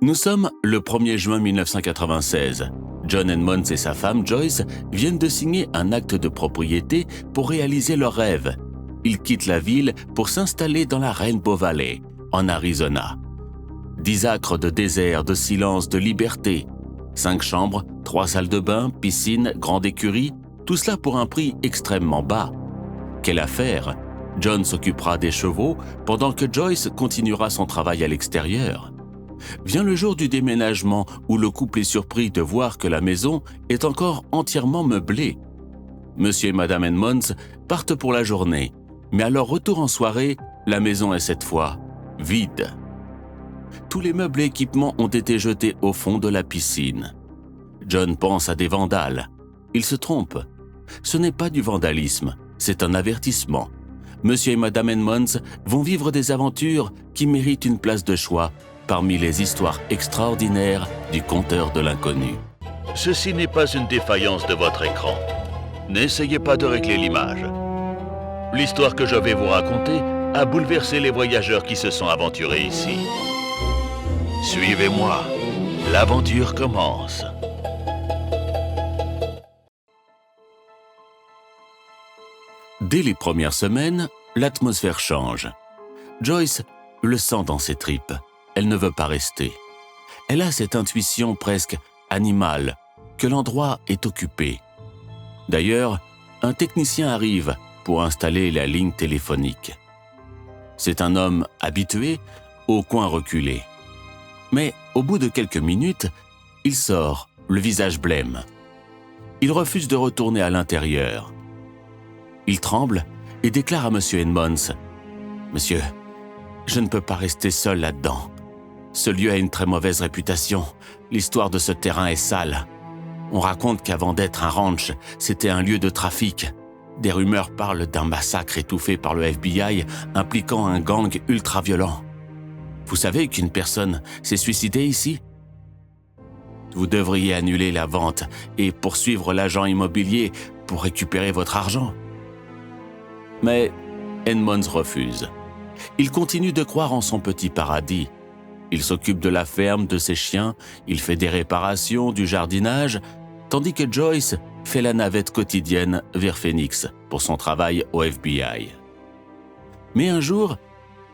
Nous sommes le 1er juin 1996. John Edmonds et sa femme Joyce viennent de signer un acte de propriété pour réaliser leur rêve. Ils quittent la ville pour s'installer dans la Rainbow Valley, en Arizona. 10 acres de désert, de silence, de liberté. 5 chambres, 3 salles de bain, piscine, grande écurie, tout cela pour un prix extrêmement bas. Quelle affaire! John s'occupera des chevaux pendant que Joyce continuera son travail à l'extérieur. Vient le jour du déménagement où le couple est surpris de voir que la maison est encore entièrement meublée. Monsieur et Madame Edmonds partent pour la journée, mais à leur retour en soirée, la maison est cette fois vide. Tous les meubles et équipements ont été jetés au fond de la piscine. John pense à des vandales. Il se trompe. Ce n'est pas du vandalisme, c'est un avertissement. Monsieur et Madame Edmonds vont vivre des aventures qui méritent une place de choix parmi les histoires extraordinaires du conteur de l'inconnu. Ceci n'est pas une défaillance de votre écran. N'essayez pas de régler l'image. L'histoire que je vais vous raconter a bouleversé les voyageurs qui se sont aventurés ici. Suivez-moi, l'aventure commence. Dès les premières semaines, l'atmosphère change. Joyce le sent dans ses tripes. Elle ne veut pas rester. Elle a cette intuition presque animale que l'endroit est occupé. D'ailleurs, un technicien arrive pour installer la ligne téléphonique. C'est un homme habitué au coin reculé. Mais au bout de quelques minutes, il sort, le visage blême. Il refuse de retourner à l'intérieur. Il tremble et déclare à M. Edmonds « Monsieur, je ne peux pas rester seul là-dedans. Ce lieu a une très mauvaise réputation. L'histoire de ce terrain est sale. On raconte qu'avant d'être un ranch, c'était un lieu de trafic. Des rumeurs parlent d'un massacre étouffé par le FBI impliquant un gang ultra-violent. Vous savez qu'une personne s'est suicidée ici? Vous devriez annuler la vente et poursuivre l'agent immobilier pour récupérer votre argent. » Mais Edmonds refuse. Il continue de croire en son petit paradis. Il s'occupe de la ferme, de ses chiens, il fait des réparations, du jardinage, tandis que Joyce fait la navette quotidienne vers Phoenix pour son travail au FBI. Mais un jour,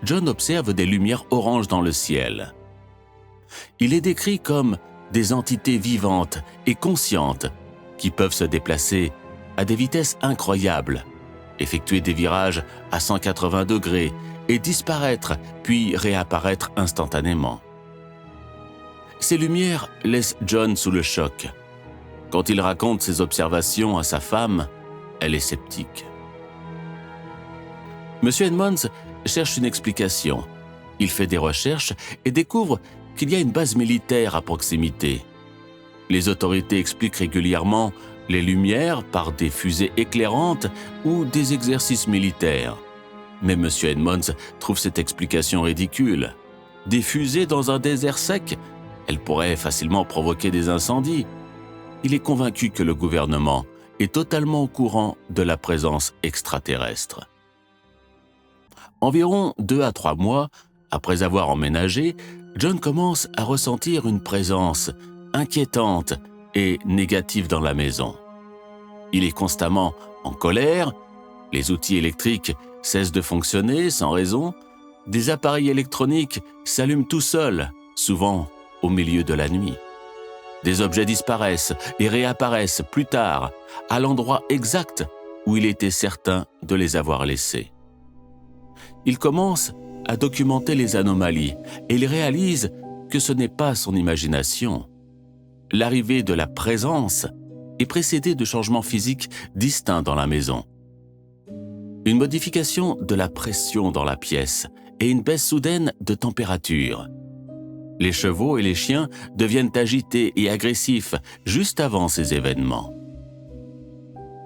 John observe des lumières oranges dans le ciel. Il est décrit comme des entités vivantes et conscientes qui peuvent se déplacer à des vitesses incroyables, effectuer des virages à 180 degrés et disparaître puis réapparaître instantanément. Ces lumières laissent John sous le choc. Quand il raconte ses observations à sa femme, elle est sceptique. M. Edmonds cherche une explication. Il fait des recherches et découvre qu'il y a une base militaire à proximité. Les autorités expliquent régulièrement les lumières par des fusées éclairantes ou des exercices militaires. Mais M. Edmonds trouve cette explication ridicule. Des fusées dans un désert sec, elles pourraient facilement provoquer des incendies. Il est convaincu que le gouvernement est totalement au courant de la présence extraterrestre. Environ 2 à 3 mois après avoir emménagé, John commence à ressentir une présence inquiétante et négative dans la maison. Il est constamment en colère, les outils électriques cessent de fonctionner sans raison, des appareils électroniques s'allument tout seuls, souvent au milieu de la nuit. Des objets disparaissent et réapparaissent plus tard, à l'endroit exact où il était certain de les avoir laissés. Il commence à documenter les anomalies et il réalise que ce n'est pas son imagination. L'arrivée de la présence est précédée de changements physiques distincts dans la maison. Une modification de la pression dans la pièce et une baisse soudaine de température. Les chevaux et les chiens deviennent agités et agressifs juste avant ces événements.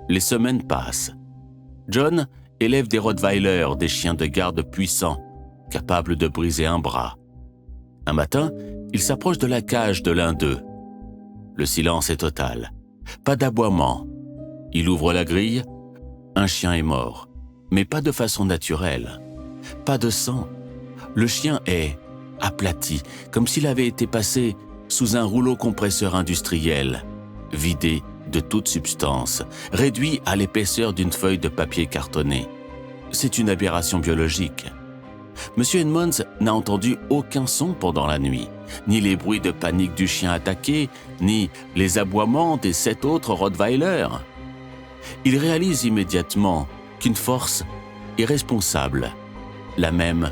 Les semaines passent. John élève des Rottweilers, des chiens de garde puissants, capables de briser un bras. Un matin, il s'approche de la cage de l'un d'eux. Le silence est total. Pas d'aboiement. Il ouvre la grille. Un chien est mort, mais pas de façon naturelle. Pas de sang. Le chien est aplati, comme s'il avait été passé sous un rouleau compresseur industriel, vidé de toute substance, réduit à l'épaisseur d'une feuille de papier cartonné. C'est une aberration biologique. M. Edmonds n'a entendu aucun son pendant la nuit, ni les bruits de panique du chien attaqué, ni les aboiements des 7 autres Rottweilers. Il réalise immédiatement qu'une force est responsable, la même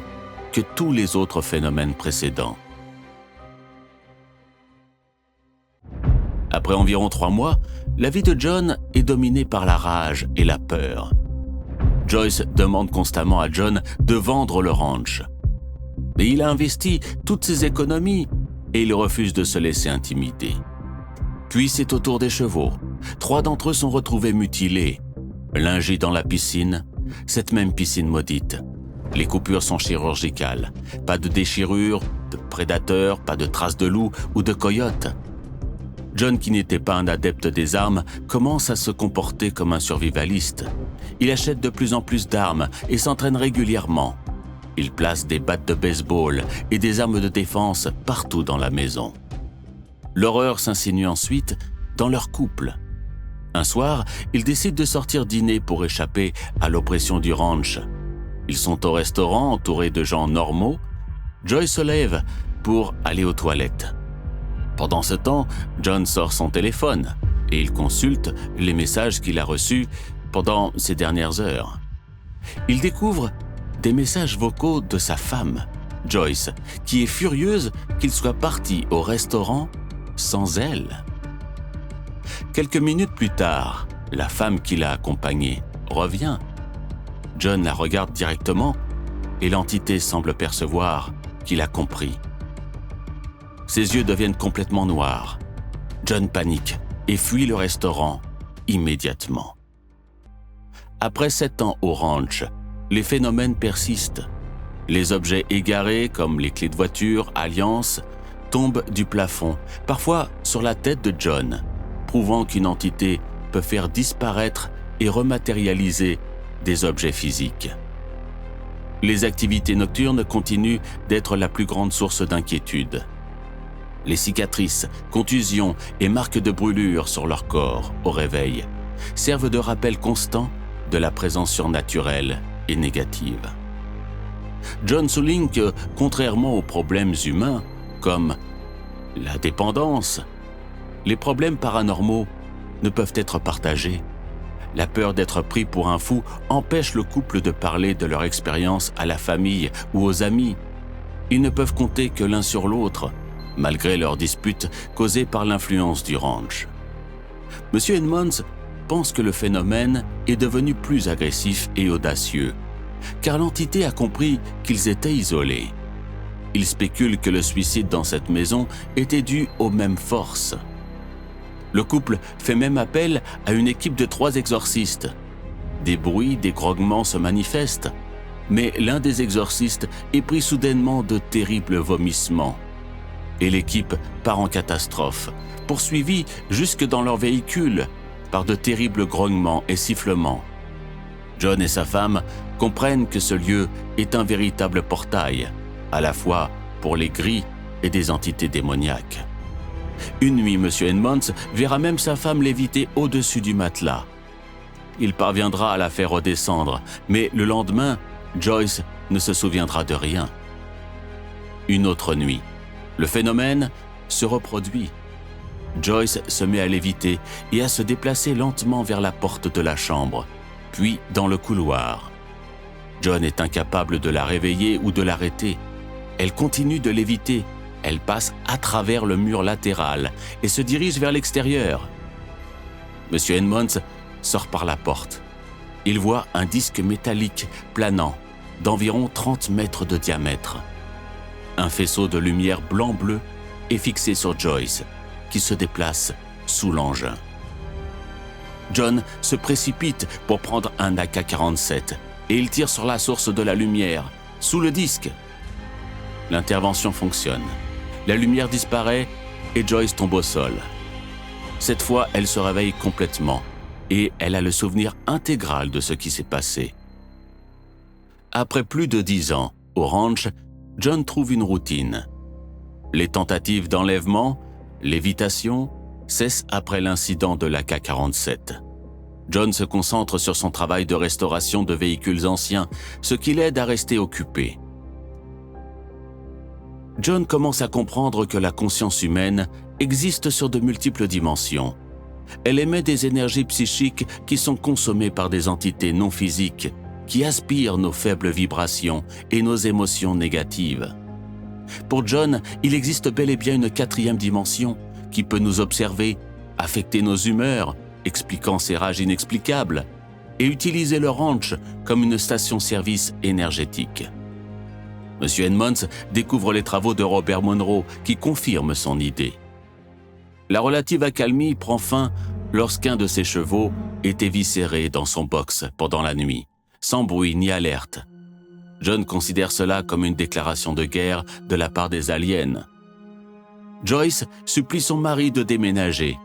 que tous les autres phénomènes précédents. Après environ 3 mois, la vie de John est dominée par la rage et la peur. Joyce demande constamment à John de vendre le ranch. Mais il a investi toutes ses économies et il refuse de se laisser intimider. Puis c'est au tour des chevaux. 3 d'entre eux sont retrouvés mutilés. L'un gît dans la piscine, cette même piscine maudite. Les coupures sont chirurgicales. Pas de déchirures, de prédateurs, pas de traces de loups ou de coyotes. John, qui n'était pas un adepte des armes, commence à se comporter comme un survivaliste. Il achète de plus en plus d'armes et s'entraîne régulièrement. Il place des battes de baseball et des armes de défense partout dans la maison. L'horreur s'insinue ensuite dans leur couple. Un soir, ils décident de sortir dîner pour échapper à l'oppression du ranch. Ils sont au restaurant entourés de gens normaux. Joyce se lève pour aller aux toilettes. Pendant ce temps, John sort son téléphone et il consulte les messages qu'il a reçus pendant ces dernières heures. Il découvre des messages vocaux de sa femme, Joyce, qui est furieuse qu'il soit parti au restaurant sans elle. Quelques minutes plus tard, la femme qui l'a accompagné revient. John la regarde directement et l'entité semble percevoir qu'il a compris. Ses yeux deviennent complètement noirs. John panique et fuit le restaurant immédiatement. Après 7 ans au ranch, les phénomènes persistent. Les objets égarés, comme les clés de voiture, Alliance, tombent du plafond, parfois sur la tête de John, prouvant qu'une entité peut faire disparaître et rematérialiser des objets physiques. Les activités nocturnes continuent d'être la plus grande source d'inquiétude. Les cicatrices, contusions et marques de brûlures sur leur corps au réveil servent de rappel constant de la présence surnaturelle et négative. John souligne que, contrairement aux problèmes humains, comme la dépendance, les problèmes paranormaux ne peuvent être partagés. La peur d'être pris pour un fou empêche le couple de parler de leur expérience à la famille ou aux amis. Ils ne peuvent compter que l'un sur l'autre, malgré leurs disputes causées par l'influence du ranch. M. Edmonds pense que le phénomène est devenu plus agressif et audacieux, car l'entité a compris qu'ils étaient isolés. Il spécule que le suicide dans cette maison était dû aux mêmes forces. Le couple fait même appel à une équipe de 3 exorcistes. Des bruits, des grognements se manifestent, mais l'un des exorcistes est pris soudainement de terribles vomissements. Et l'équipe part en catastrophe, poursuivie jusque dans leur véhicule par de terribles grognements et sifflements. John et sa femme comprennent que ce lieu est un véritable portail, à la fois pour les gris et des entités démoniaques. Une nuit, M. Edmonds verra même sa femme léviter au-dessus du matelas. Il parviendra à la faire redescendre, mais le lendemain, Joyce ne se souviendra de rien. Une autre nuit, le phénomène se reproduit. Joyce se met à léviter et à se déplacer lentement vers la porte de la chambre, puis dans le couloir. John est incapable de la réveiller ou de l'arrêter. Elle continue de léviter. Elle passe à travers le mur latéral et se dirige vers l'extérieur. M. Edmonds sort par la porte. Il voit un disque métallique planant d'environ 30 mètres de diamètre. Un faisceau de lumière blanc-bleu est fixé sur Joyce, qui se déplace sous l'engin. John se précipite pour prendre un AK-47 et il tire sur la source de la lumière, sous le disque. L'intervention fonctionne. La lumière disparaît et Joyce tombe au sol. Cette fois, elle se réveille complètement et elle a le souvenir intégral de ce qui s'est passé. Après plus de 10 ans, au ranch, John trouve une routine. Les tentatives d'enlèvement, l'évitation, cessent après l'incident de l'Ak-47. John se concentre sur son travail de restauration de véhicules anciens, ce qui l'aide à rester occupé. John commence à comprendre que la conscience humaine existe sur de multiples dimensions. Elle émet des énergies psychiques qui sont consommées par des entités non physiques, qui aspirent nos faibles vibrations et nos émotions négatives. Pour John, il existe bel et bien une quatrième dimension qui peut nous observer, affecter nos humeurs, expliquant ces rages inexplicables, et utiliser le ranch comme une station-service énergétique. M. Edmonds découvre les travaux de Robert Monroe qui confirment son idée. La relative accalmie prend fin lorsqu'un de ses chevaux est éviscéré dans son box pendant la nuit, sans bruit ni alerte. John considère cela comme une déclaration de guerre de la part des aliens. Joyce supplie son mari de déménager,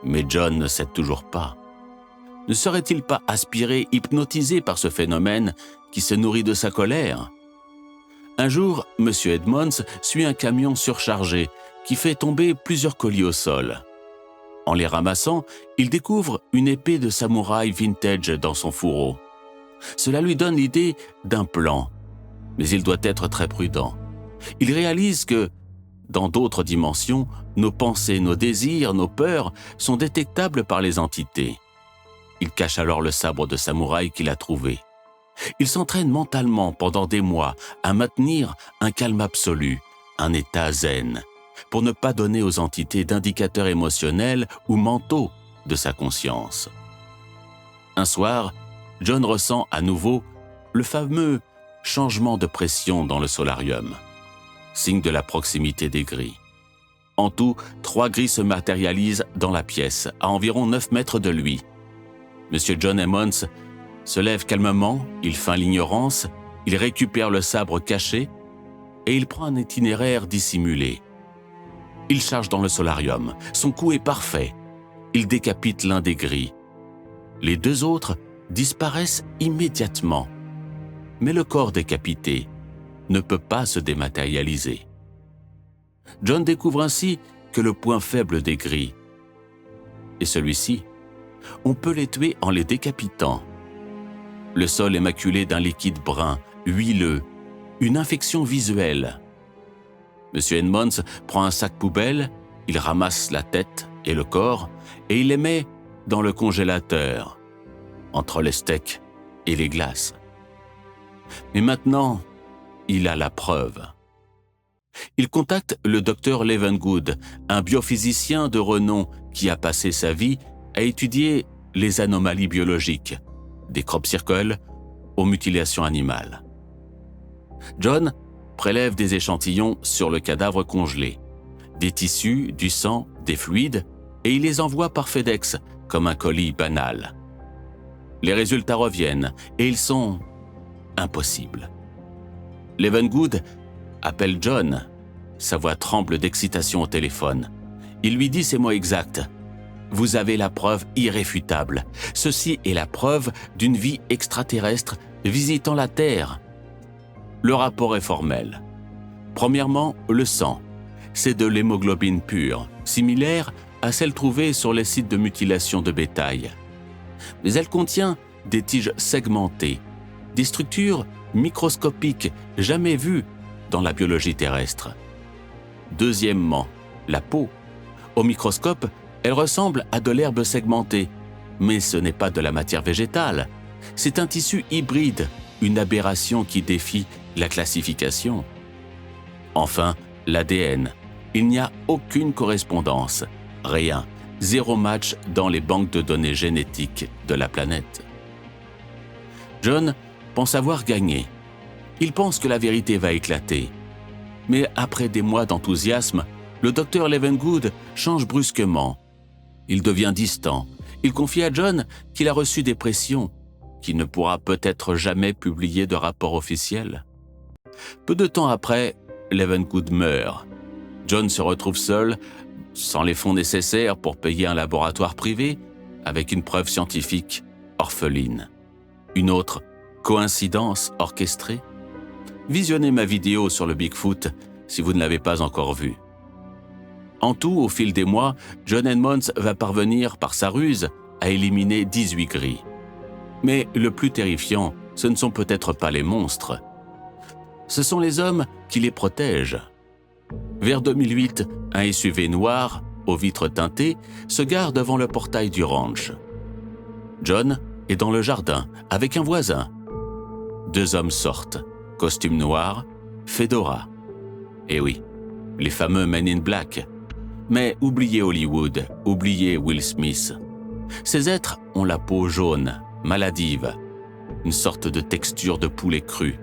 mais John ne cède toujours pas. Ne serait-il pas aspiré, hypnotisé par ce phénomène qui se nourrit de sa colère ? Un jour, M. Edmonds suit un camion surchargé qui fait tomber plusieurs colis au sol. En les ramassant, il découvre une épée de samouraï vintage dans son fourreau. Cela lui donne l'idée d'un plan, mais il doit être très prudent. Il réalise que, dans d'autres dimensions, nos pensées, nos désirs, nos peurs sont détectables par les entités. Il cache alors le sabre de samouraï qu'il a trouvé. Il s'entraîne mentalement pendant des mois à maintenir un calme absolu, un état zen, pour ne pas donner aux entités d'indicateurs émotionnels ou mentaux de sa conscience. Un soir, John ressent à nouveau le fameux changement de pression dans le solarium, signe de la proximité des grilles. En tout, 3 grilles se matérialisent dans la pièce, à environ 9 mètres de lui. M. John Edmonds se lève calmement, il feint l'ignorance, il récupère le sabre caché et il prend un itinéraire dissimulé. Il charge dans le solarium, son coup est parfait. Il décapite l'un des grilles. Les 2 autres disparaissent immédiatement. Mais le corps décapité ne peut pas se dématérialiser. John découvre ainsi que le point faible des grilles est celui-ci. On peut les tuer en les décapitant. Le sol est maculé d'un liquide brun, huileux, une infection visuelle. M. Edmonds prend un sac poubelle, il ramasse la tête et le corps et il les met dans le congélateur, entre les steaks et les glaces. Mais maintenant, il a la preuve. Il contacte le docteur Levengood, un biophysicien de renom qui a passé sa vie à étudier les anomalies biologiques, des crop circles aux mutilations animales. John prélève des échantillons sur le cadavre congelé, des tissus, du sang, des fluides, et il les envoie par FedEx comme un colis banal. Les résultats reviennent et ils sont impossibles. Levengood appelle John. Sa voix tremble d'excitation au téléphone. Il lui dit ces mots exacts. « Vous avez la preuve irréfutable. Ceci est la preuve d'une vie extraterrestre visitant la Terre. » Le rapport est formel. Premièrement, le sang. C'est de l'hémoglobine pure, similaire à celle trouvée sur les sites de mutilation de bétail. Mais elle contient des tiges segmentées, des structures microscopiques jamais vues dans la biologie terrestre. Deuxièmement, la peau. Au microscope, elle ressemble à de l'herbe segmentée, mais ce n'est pas de la matière végétale. C'est un tissu hybride, une aberration qui défie la classification. Enfin, l'ADN. Il n'y a aucune correspondance, rien, zéro match dans les banques de données génétiques de la planète. John pense avoir gagné. Il pense que la vérité va éclater. Mais après des mois d'enthousiasme, le docteur Levengood change brusquement. Il devient distant. Il confie à John qu'il a reçu des pressions, qu'il ne pourra peut-être jamais publier de rapport officiel. Peu de temps après, Levengood meurt. John se retrouve seul, sans les fonds nécessaires pour payer un laboratoire privé, avec une preuve scientifique orpheline. Une autre coïncidence orchestrée? Visionnez ma vidéo sur le Bigfoot si vous ne l'avez pas encore vue. En tout, au fil des mois, John Edmonds va parvenir, par sa ruse, à éliminer 18 gris. Mais le plus terrifiant, ce ne sont peut-être pas les monstres. Ce sont les hommes qui les protègent. Vers 2008, un SUV noir, aux vitres teintées, se gare devant le portail du ranch. John est dans le jardin, avec un voisin. 2 hommes sortent, costume noir, fedora. Et oui, les fameux Men in Black. Mais oubliez Hollywood, oubliez Will Smith. Ces êtres ont la peau jaune, maladive, une sorte de texture de poulet cru.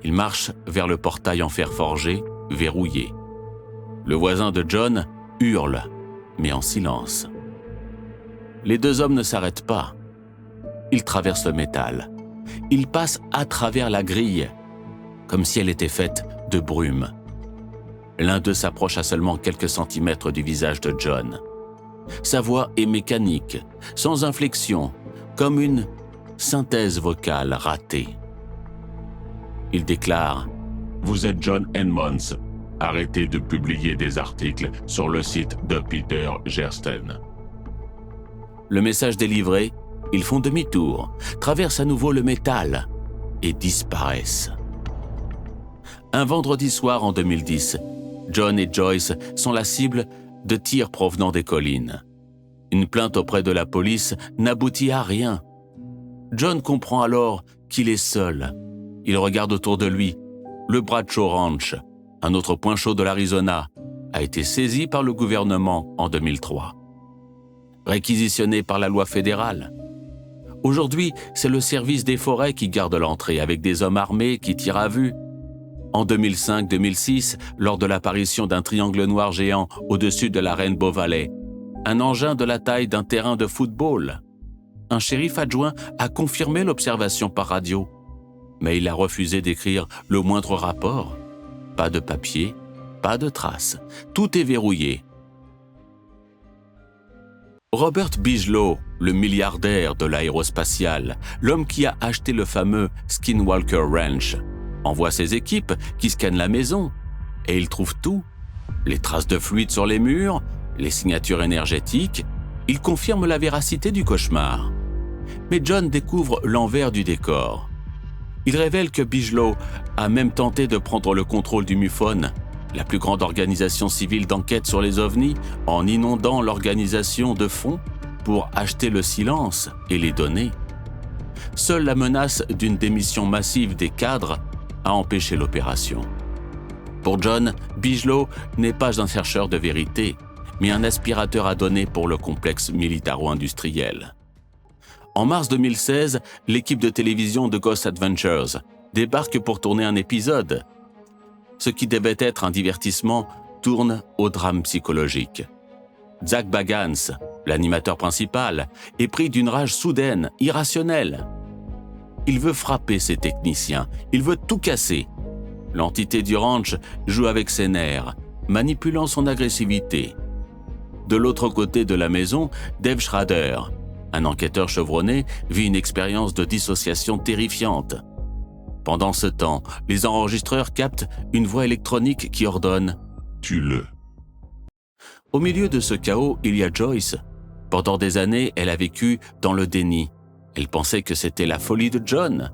Ils marchent vers le portail en fer forgé, verrouillé. Le voisin de John hurle, mais en silence. Les 2 hommes ne s'arrêtent pas. Ils traversent le métal. Ils passent à travers la grille, comme si elle était faite de brume. L'un d'eux s'approche à seulement quelques centimètres du visage de John. Sa voix est mécanique, sans inflexion, comme une synthèse vocale ratée. Il déclare « Vous êtes John Edmonds. Arrêtez de publier des articles sur le site de Peter Gersten. » Le message délivré, ils font demi-tour, traversent à nouveau le métal et disparaissent. Un vendredi soir en 2010, John et Joyce sont la cible de tirs provenant des collines. Une plainte auprès de la police n'aboutit à rien. John comprend alors qu'il est seul. Il regarde autour de lui. Le Bradshaw Ranch, un autre point chaud de l'Arizona, a été saisi par le gouvernement en 2003. Réquisitionné par la loi fédérale. Aujourd'hui, c'est le service des forêts qui garde l'entrée avec des hommes armés qui tirent à vue. En 2005-2006, lors de l'apparition d'un triangle noir géant au-dessus de la Rainbow Valley, un engin de la taille d'un terrain de football. Un shérif adjoint a confirmé l'observation par radio, mais il a refusé d'écrire le moindre rapport. Pas de papier, pas de traces. Tout est verrouillé. Robert Bigelow, le milliardaire de l'aérospatiale, l'homme qui a acheté le fameux Skinwalker Ranch, envoie ses équipes qui scannent la maison et ils trouvent tout. Les traces de fluide sur les murs, les signatures énergétiques, ils confirment la véracité du cauchemar. Mais John découvre l'envers du décor. Il révèle que Bigelow a même tenté de prendre le contrôle du MUFON, la plus grande organisation civile d'enquête sur les ovnis, en inondant l'organisation de fonds pour acheter le silence et les données. Seule la menace d'une démission massive des cadres a empêché l'opération. Pour John, Bigelow n'est pas un chercheur de vérité, mais un aspirateur à données pour le complexe militaro-industriel. En mars 2016, l'équipe de télévision de Ghost Adventures débarque pour tourner un épisode. Ce qui devait être un divertissement tourne au drame psychologique. Zach Bagans, l'animateur principal, est pris d'une rage soudaine, irrationnelle. Il veut frapper ses techniciens, il veut tout casser. L'entité du ranch joue avec ses nerfs, manipulant son agressivité. De l'autre côté de la maison, Dave Schrader, un enquêteur chevronné, vit une expérience de dissociation terrifiante. Pendant ce temps, les enregistreurs captent une voix électronique qui ordonne « Tue-le ». Au milieu de ce chaos, il y a Joyce. Pendant des années, elle a vécu dans le déni. Elle pensait que c'était la folie de John.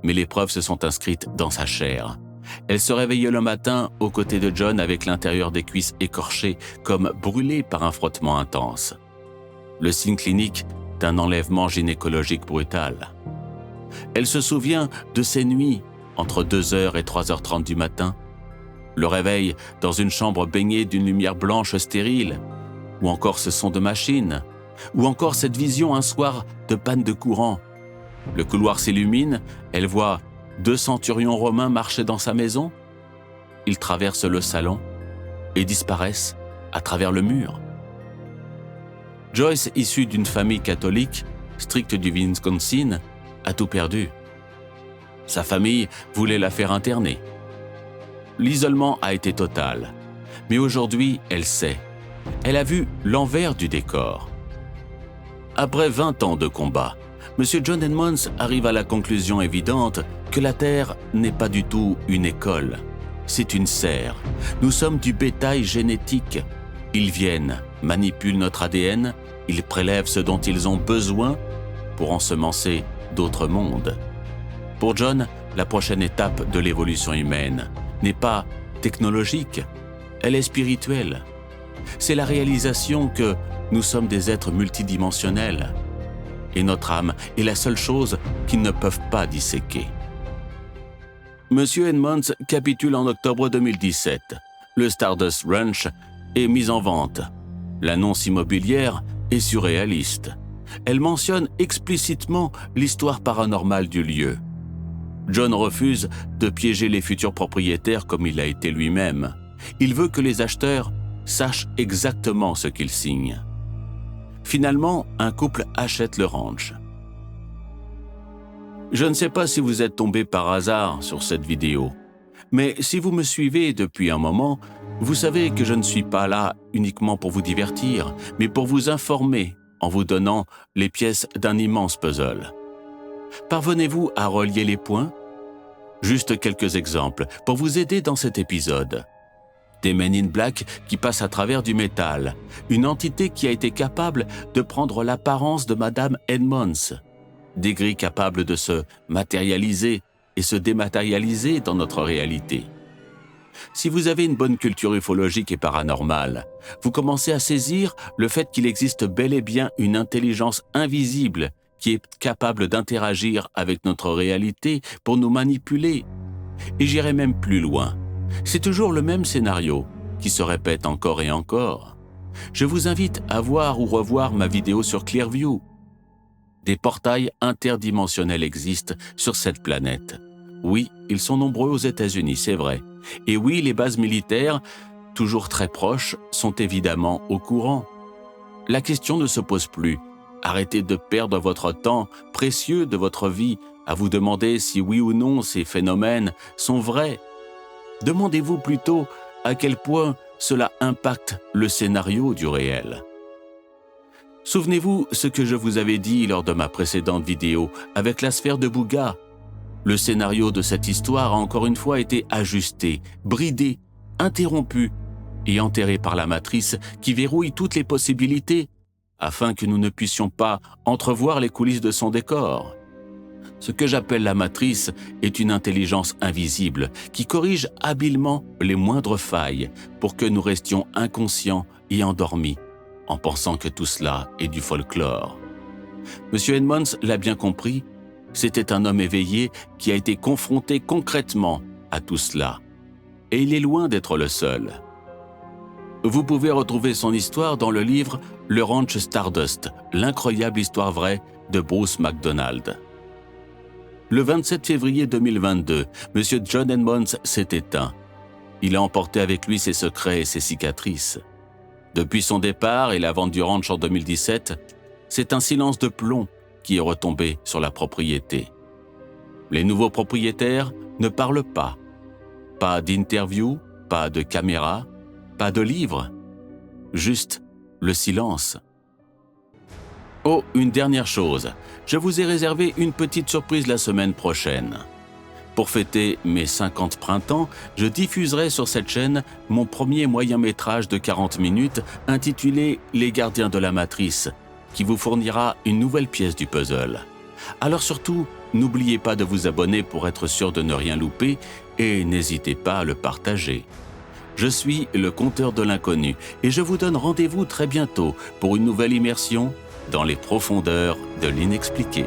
Mais les preuves se sont inscrites dans sa chair. Elle se réveillait le matin aux côtés de John avec l'intérieur des cuisses écorchées comme brûlées par un frottement intense. Le signe clinique d'un enlèvement gynécologique brutal. Elle se souvient de ces nuits entre 2h et 3h30 du matin, le réveil dans une chambre baignée d'une lumière blanche stérile, ou encore ce son de machine, ou encore cette vision un soir de panne de courant. Le couloir s'illumine, elle voit 2 centurions romains marcher dans sa maison. Ils traversent le salon et disparaissent à travers le mur. Joyce, issue d'une famille catholique, stricte du Wisconsin, a tout perdu. Sa famille voulait la faire interner. L'isolement a été total. Mais aujourd'hui, elle sait. Elle a vu l'envers du décor. Après 20 ans de combat, M. John Edmonds arrive à la conclusion évidente que la Terre n'est pas du tout une école. C'est une serre. Nous sommes du bétail génétique. Ils viennent, manipulent notre ADN, ils prélèvent ce dont ils ont besoin pour ensemencer d'autres mondes. Pour John, la prochaine étape de l'évolution humaine n'est pas technologique, elle est spirituelle. C'est la réalisation que nous sommes des êtres multidimensionnels et notre âme est la seule chose qu'ils ne peuvent pas disséquer. Monsieur Edmonds capitule en octobre 2017. Le Stardust Ranch est mis en vente. L'annonce immobilière est surréaliste. Elle mentionne explicitement l'histoire paranormale du lieu. John refuse de piéger les futurs propriétaires comme il l'a été lui-même. Il veut que les acheteurs sachent exactement ce qu'ils signent. Finalement, un couple achète le ranch. Je ne sais pas si vous êtes tombé par hasard sur cette vidéo, mais si vous me suivez depuis un moment, vous savez que je ne suis pas là uniquement pour vous divertir, mais pour vous informer en vous donnant les pièces d'un immense puzzle. Parvenez-vous à relier les points? Juste quelques exemples pour vous aider dans cet épisode. Des Men in Black qui passent à travers du métal, une entité qui a été capable de prendre l'apparence de Madame Edmonds, des grilles capables de se matérialiser et se dématérialiser dans notre réalité. Si vous avez une bonne culture ufologique et paranormale, vous commencez à saisir le fait qu'il existe bel et bien une intelligence invisible qui est capable d'interagir avec notre réalité pour nous manipuler. Et j'irai même plus loin. C'est toujours le même scénario qui se répète encore et encore. Je vous invite à voir ou revoir ma vidéo sur Clearview. Des portails interdimensionnels existent sur cette planète. Oui, ils sont nombreux aux États-Unis, c'est vrai. Et oui, les bases militaires, toujours très proches, sont évidemment au courant. La question ne se pose plus. Arrêtez de perdre votre temps précieux de votre vie à vous demander si oui ou non ces phénomènes sont vrais. Demandez-vous plutôt à quel point cela impacte le scénario du réel. Souvenez-vous ce que je vous avais dit lors de ma précédente vidéo avec la sphère de Bouga. Le scénario de cette histoire a encore une fois été ajusté, bridé, interrompu et enterré par la matrice qui verrouille toutes les possibilités afin que nous ne puissions pas entrevoir les coulisses de son décor. Ce que j'appelle la matrice est une intelligence invisible qui corrige habilement les moindres failles pour que nous restions inconscients et endormis en pensant que tout cela est du folklore. Monsieur Edmonds l'a bien compris, c'était un homme éveillé qui a été confronté concrètement à tout cela. Et il est loin d'être le seul. Vous pouvez retrouver son histoire dans le livre « Le Ranch Stardust, l'incroyable histoire vraie de Bruce McDonald ». Le 27 février 2022, M. John Edmonds s'est éteint. Il a emporté avec lui ses secrets et ses cicatrices. Depuis son départ et la vente du ranch en 2017, c'est un silence de plomb qui est retombé sur la propriété. Les nouveaux propriétaires ne parlent pas. Pas d'interview, pas de caméra, pas de livre. Juste le silence. Oh, une dernière chose. Je vous ai réservé une petite surprise la semaine prochaine. Pour fêter mes 50 printemps, je diffuserai sur cette chaîne mon premier moyen-métrage de 40 minutes intitulé « Les gardiens de la matrice », qui vous fournira une nouvelle pièce du puzzle. Alors surtout, n'oubliez pas de vous abonner pour être sûr de ne rien louper et n'hésitez pas à le partager. Je suis le Conteur de l'inconnu et je vous donne rendez-vous très bientôt pour une nouvelle immersion dans les profondeurs de l'inexpliqué.